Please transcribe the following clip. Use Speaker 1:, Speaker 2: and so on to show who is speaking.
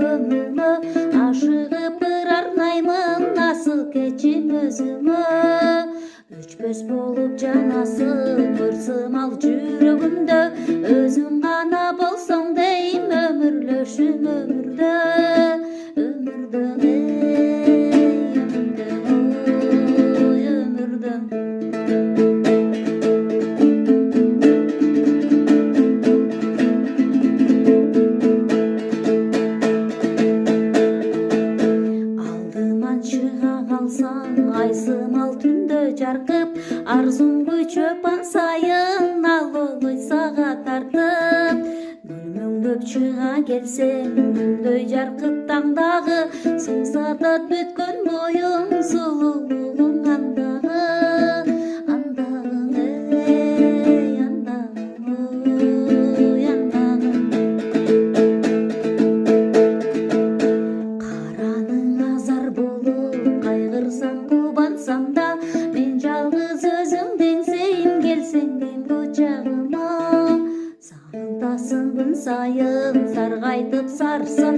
Speaker 1: көңіліме, ашығып бір арнаймын асыл кечім өзіме. Өчпөс болып жанасың көрсім ал жүрегімді, өзің ғана болсаң дейм өмірлешім өмірді. Айсымал түнді жарқып, арзум көчөп сайын алылы саға тартып. Мүңдөп чыға келсең, күндөй жарқып таңдағы, сусатат бүткөн бойың сұлулығың андағы. Андағың ей, андағың ой, андағың. Қараның азар болып, қайғырсаң қубансам да, мен жалғыз өзіңден сейін келсең мен құшағыма. Сағынтасың күн сайын сарғайтып сарса,